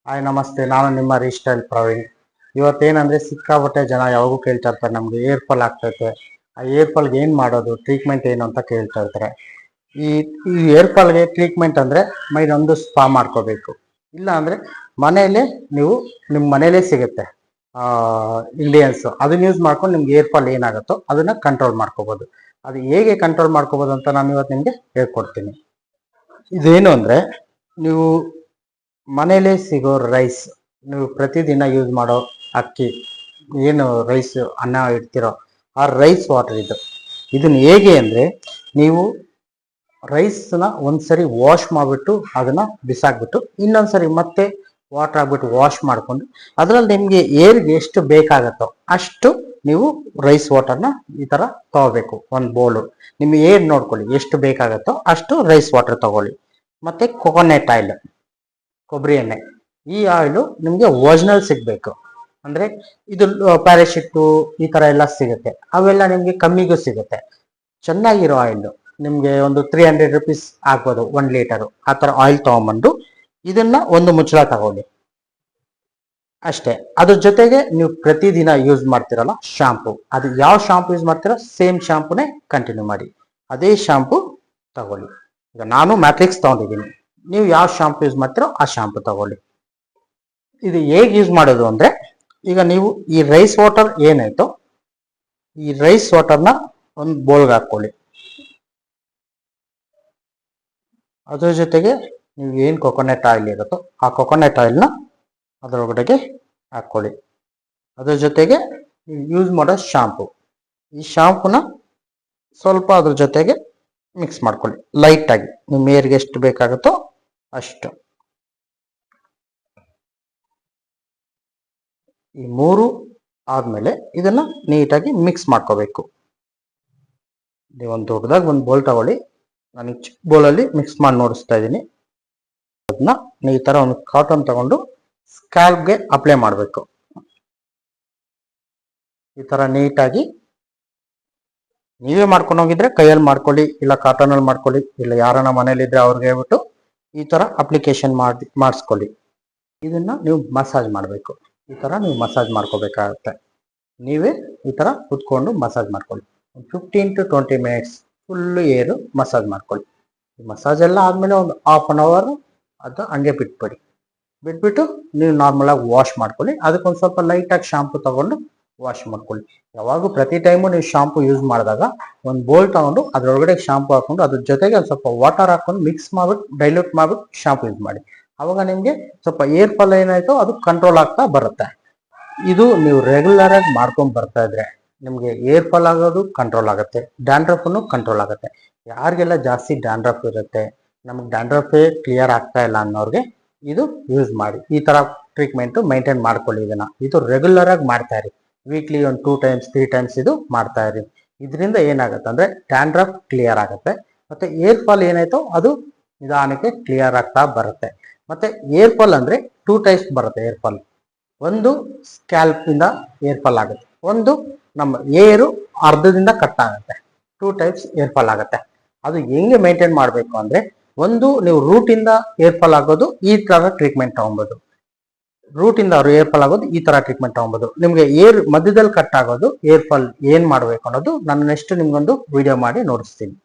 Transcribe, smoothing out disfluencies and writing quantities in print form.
Hi ನಮಸ್ತೆ, ನಾನು ನಿಮ್ಮ ರೀಸ್ಟೈಲ್ ಪ್ರವೀಣ್. ಇವತ್ತೇನಂದ್ರೆ ಸಿಕ್ಕಾಪಟ್ಟೆ ಜನ ಯಾವಾಗೂ ಕೇಳ್ತಾ ಇರ್ತಾರೆ, ನಮ್ಗೆ ಏರ್ ಫಾಲ್ ಆಗ್ತೈತೆ, ಆ ಏರ್ ಫಾಲ್ಗೆ ಏನು ಮಾಡೋದು, ಟ್ರೀಟ್ಮೆಂಟ್ ಏನು ಅಂತ ಕೇಳ್ತಾ ಇರ್ತಾರೆ. ಈ ಈ ಏರ್ ಫಾಲ್ಗೆ ಟ್ರೀಟ್ಮೆಂಟ್ ಅಂದ್ರೆ ಮೈನೊಂದು ಸ್ಪಾ ಮಾಡ್ಕೋಬೇಕು. ಇಲ್ಲ ಅಂದ್ರೆ ಮನೆಯಲ್ಲೇ ನೀವು ನಿಮ್ಮ ಮನೇಲೇ ಸಿಗುತ್ತೆ ಇಂಡಿಯನ್ಸ್, ಅದನ್ನ ಯೂಸ್ ಮಾಡ್ಕೊಂಡು ನಿಮ್ಗೆ ಏರ್ ಫಾಲ್ ಏನಾಗುತ್ತೋ ಅದನ್ನ ಕಂಟ್ರೋಲ್ ಮಾಡ್ಕೋಬಹುದು. ಅದು ಹೇಗೆ ಕಂಟ್ರೋಲ್ ಮಾಡ್ಕೋಬಹುದು ಅಂತ ನಾನು ಇವತ್ತು ನಿಮ್ಗೆ ಹೇಳ್ಕೊಡ್ತೀನಿ. ಇದೇನು ಅಂದ್ರೆ, ನೀವು ಮನೇಲಿ ಸಿಗೋ ರೈಸ್, ನೀವು ಪ್ರತಿದಿನ ಯೂಸ್ ಮಾಡೋ ಅಕ್ಕಿ, ಏನು ರೈಸ್ ಅನ್ನ ಇಡ್ತಿರೋ ಆ ರೈಸ್ ವಾಟರ್ ಇದನ್ನ ಹೇಗೆ ಅಂದ್ರೆ, ನೀವು ರೈಸ್ನ ಒಂದ್ಸರಿ ವಾಶ್ ಮಾಡಿಬಿಟ್ಟು ಅದನ್ನ ಬಿಸಾಕ್ಬಿಟ್ಟು ಇನ್ನೊಂದ್ಸರಿ ಮತ್ತೆ ವಾಟರ್ ಹಾಕ್ಬಿಟ್ಟು ವಾಶ್ ಮಾಡ್ಕೊಂಡು ಅದ್ರಲ್ಲಿ ನಿಮ್ಗೆ ಏರ್ಗೆ ಎಷ್ಟು ಬೇಕಾಗತ್ತೋ ಅಷ್ಟು ನೀವು ರೈಸ್ ವಾಟರ್ನ ಈ ತರ ತಗೋಬೇಕು. ಒಂದು ಬೌಲು ನಿಮ್ಗೆ ಏರ್ ನೋಡ್ಕೊಳ್ಳಿ, ಎಷ್ಟು ಬೇಕಾಗತ್ತೋ ಅಷ್ಟು ರೈಸ್ ವಾಟರ್ ತಗೊಳ್ಳಿ. ಮತ್ತೆ ಕೊಕೊನೆಟ್ ಆಯಿಲ್, ಕೊಬ್ಬರಿ ಎಣ್ಣೆ. ಈ ಆಯಿಲು ನಿಮಗೆ ಒರಿಜಿನಲ್ ಸಿಗ್ಬೇಕು. ಅಂದ್ರೆ ಇದು ಪ್ಯಾರಾಶೂಟು ಈ ತರ ಎಲ್ಲ ಸಿಗುತ್ತೆ, ಅವೆಲ್ಲ ನಿಮ್ಗೆ ಕಮ್ಮಿಗೂ ಸಿಗುತ್ತೆ. ಚೆನ್ನಾಗಿರೋ ಆಯಿಲ್ ನಿಮ್ಗೆ ಒಂದು 300 ರುಪೀಸ್ ಆಗ್ಬೋದು 1 ಲೀಟರ್. ಆ ತರ ಆಯಿಲ್ ತಗೊಂಬಂದು ಇದನ್ನ ಒಂದು ಮುಚ್ಚಳ ತಗೊಳ್ಳಿ ಅಷ್ಟೇ. ಅದ್ರ ಜೊತೆಗೆ ನೀವು ಪ್ರತಿದಿನ ಯೂಸ್ ಮಾಡ್ತಿರಲ್ಲ ಶಾಂಪು, ಅದು ಯಾವ ಶಾಂಪು ಯೂಸ್ ಮಾಡ್ತೀರೋ ಸೇಮ್ ಶಾಂಪುನೇ ಕಂಟಿನ್ಯೂ ಮಾಡಿ. ಅದೇ ಶಾಂಪು ತಗೊಳ್ಳಿ. ಈಗ ನಾನು ಮ್ಯಾಟ್ರಿಕ್ಸ್ ತಗೊಂಡಿದ್ದೀನಿ, ನೀವು ಯಾವ ಶಾಂಪು ಯೂಸ್ ಮಾಡ್ತೀರೋ ಆ ಶಾಂಪು ತಗೊಳ್ಳಿ. ಇದು ಹೇಗೆ ಯೂಸ್ ಮಾಡೋದು ಅಂದ್ರೆ, ಈಗ ನೀವು ಈ ರೈಸ್ ವಾಟರ್ ಏನಾಯ್ತು, ಈ ರೈಸ್ ವಾಟರ್ನ ಒಂದು ಬೌಲ್ಗೆ ಹಾಕೊಳ್ಳಿ. ಅದ್ರ ಜೊತೆಗೆ ನೀವು ಏನು ಕೊಕೊನೆಟ್ ಆಯಿಲ್ ಇರುತ್ತೋ ಆ ಕೊಕೊನೆಟ್ ಆಯಿಲ್ನ ಅದರೊಳಗಡೆಗೆ ಹಾಕೊಳ್ಳಿ. ಅದ್ರ ಜೊತೆಗೆ ನೀವು ಯೂಸ್ ಮಾಡೋ ಶಾಂಪು, ಈ ಶಾಂಪುನ ಸ್ವಲ್ಪ ಅದ್ರ ಜೊತೆಗೆ ಮಿಕ್ಸ್ ಮಾಡ್ಕೊಳ್ಳಿ ಲೈಟಾಗಿ, ನಿಮ್ಮ ಏರ್ಗೆ ಎಷ್ಟು ಬೇಕಾಗುತ್ತೋ ಅಷ್ಟು. ಈ ಮೂರು ಆದ್ಮೇಲೆ ಇದನ್ನ ನೀಟಾಗಿ ಮಿಕ್ಸ್ ಮಾಡ್ಕೋಬೇಕು. ನೀವೊಂದು ದೊಡ್ಡದಾಗಿ ಒಂದು ಬೋಲ್ ತಗೊಳ್ಳಿ, ನಾನು ಚಿಕ್ಕ ಬೋಲಲ್ಲಿ ಮಿಕ್ಸ್ ಮಾಡಿ ನೋಡಿಸ್ತಾ ಇದ್ದೀನಿ. ಅದನ್ನ ಈ ತರ ಒಂದು ಕಾಟನ್ ತಗೊಂಡು ಸ್ಕ್ಯಾಲ್ಪ್ಗೆ ಅಪ್ಲೈ ಮಾಡಬೇಕು. ಈ ತರ ನೀಟಾಗಿ ನೀವೇ ಮಾಡ್ಕೊಂಡು ಹೋಗಿದ್ರೆ ಕೈಯಲ್ಲಿ ಮಾಡ್ಕೊಳ್ಳಿ, ಇಲ್ಲ ಕಾಟನ್ ಅಲ್ಲಿ ಮಾಡ್ಕೊಳ್ಳಿ, ಇಲ್ಲ ಯಾರನ್ನ ಮನೇಲಿದ್ರೆ ಅವ್ರಿಗೆ ಹೇಳ್ಬಿಟ್ಟು ಈ ತರ ಅಪ್ಲಿಕೇಶನ್ ಮಾಡಿಸ್ಕೊಳ್ಳಿ. ಇದನ್ನ ನೀವು ಮಸಾಜ್ ಮಾಡಬೇಕು. ಈ ತರ ನೀವು ಮಸಾಜ್ ಮಾಡ್ಕೋಬೇಕಾಗತ್ತೆ. ನೀವೇ ಈ ತರ ಕುತ್ಕೊಂಡು ಮಸಾಜ್ ಮಾಡ್ಕೊಳ್ಳಿ. 15 to 20 ಮಿನಿಟ್ಸ್ ಫುಲ್ಲು ಏರು ಮಸಾಜ್ ಮಾಡ್ಕೊಳ್ಳಿ. ಮಸಾಜ್ ಎಲ್ಲ ಆದ್ಮೇಲೆ ಒಂದು ಹಾಫ್ ಅನ್ ಅವರ್ ಅದು ಹಂಗೆ ಬಿಟ್ಬಿಟ್ಟು ನೀವು ನಾರ್ಮಲ್ ಆಗಿ ವಾಶ್ ಮಾಡ್ಕೊಳ್ಳಿ. ಅದಕ್ಕೊಂದು ಸ್ವಲ್ಪ ಲೈಟಾಗಿ ಶಾಂಪು ತಗೊಂಡು ವಾಶ್ ಮಾಡ್ಕೊಳ್ಳಿ. ಯಾವಾಗೂ ಪ್ರತಿ ಟೈಮು ನೀವು ಶಾಂಪು ಯೂಸ್ ಮಾಡಿದಾಗ ಒಂದು ಬೋಲ್ ತಗೊಂಡು ಅದ್ರೊಳಗಡೆ ಶಾಂಪು ಹಾಕೊಂಡು ಅದ್ರ ಜೊತೆಗೆ ಒಂದು ಸ್ವಲ್ಪ ವಾಟರ್ ಹಾಕೊಂಡು ಮಿಕ್ಸ್ ಮಾಡ್ಬಿಟ್ಟು ಡೈಲ್ಯೂಟ್ ಮಾಡ್ಬಿಟ್ಟು ಶಾಂಪು ಯೂಸ್ ಮಾಡಿ. ಅವಾಗ ನಿಮ್ಗೆ ಸ್ವಲ್ಪ ಏರ್ ಫಾಲ್ ಏನಾಯ್ತೋ ಅದು ಕಂಟ್ರೋಲ್ ಆಗ್ತಾ ಬರುತ್ತೆ. ಇದು ನೀವು ರೆಗ್ಯುಲರ್ ಆಗಿ ಮಾಡ್ಕೊಂಡ್ ಬರ್ತಾ ಇದ್ರೆ ನಿಮ್ಗೆ ಏರ್ ಫಾಲ್ ಆಗೋದು ಕಂಟ್ರೋಲ್ ಆಗುತ್ತೆ, ಡ್ಯಾಂಡ್ರಫ್ನು ಕಂಟ್ರೋಲ್ ಆಗುತ್ತೆ. ಯಾರಿಗೆಲ್ಲ ಜಾಸ್ತಿ ಡ್ಯಾಂಡ್ರಫ್ ಇರುತ್ತೆ, ನಮ್ಗೆ ಡ್ಯಾಂಡ್ರಫೇ ಕ್ಲಿಯರ್ ಆಗ್ತಾ ಇಲ್ಲ ಅನ್ನೋರ್ಗೆ ಇದು ಯೂಸ್ ಮಾಡಿ. ಈ ತರ ಟ್ರೀಟ್ಮೆಂಟ್ ಮೈಂಟೈನ್ ಮಾಡ್ಕೊಳ್ಳಿ. ಇದು ರೆಗ್ಯುಲರ್ ಆಗಿ ಮಾಡ್ತಾ ಇರಿ. ವೀಕ್ಲಿ ಒಂದು 2 times 3 times ಇದು ಮಾಡ್ತಾ ಇರಿ. ಇದರಿಂದ ಏನಾಗುತ್ತೆ ಅಂದ್ರೆ ಡ್ಯಾಂಡ್ರಫ್ ಕ್ಲಿಯರ್ ಆಗುತ್ತೆ, ಮತ್ತೆ ಏರ್ ಫಾಲ್ ಏನಾಯ್ತೋ ಅದು ನಿಧಾನಕ್ಕೆ ಕ್ಲಿಯರ್ ಆಗ್ತಾ ಬರುತ್ತೆ. ಮತ್ತೆ ಏರ್ ಫಾಲ್ ಅಂದ್ರೆ 2 types ಬರುತ್ತೆ ಏರ್ ಫಾಲ್. ಒಂದು ಸ್ಕ್ಯಾಲ್ಪ್ ಇಂದ ಏರ್ ಫಾಲ್ ಆಗುತ್ತೆ, ಒಂದು ನಮ್ಮ ಏರು ಅರ್ಧದಿಂದ ಕಟ್ ಆಗುತ್ತೆ. 2 types ಏರ್ ಫಾಲ್ ಆಗುತ್ತೆ. ಅದು ಹೆಂಗೆ ಮೇಂಟೈನ್ ಮಾಡಬೇಕು ಅಂದ್ರೆ, ಒಂದು ನೀವು ರೂಟ್ ಇಂದ ಏರ್ ಫಾಲ್ ಆಗೋದು ಈ ತರ ಟ್ರೀಟ್ಮೆಂಟ್ ತಗೊಬೋದು, ರೂಟ್ ಇಂದ ಅವ್ರು ಏರ್ ಫಾಲ್ ಆಗೋದು ಈ ತರ ಟ್ರೀಟ್ಮೆಂಟ್ ತಗೊಬೋದು. ನಿಮ್ಗೆ ಏರ್ ಮಧ್ಯದಲ್ಲಿ ಕಟ್ ಆಗೋದು ಏರ್ ಫಾಲ್ ಏನ್ ಮಾಡ್ಬೇಕು ಅನ್ನೋದು ನಾನು ನೆಕ್ಸ್ಟ್ ನಿಮ್ಗೊಂದು ವಿಡಿಯೋ ಮಾಡಿ ನೋಡಿಸ್ತೀನಿ.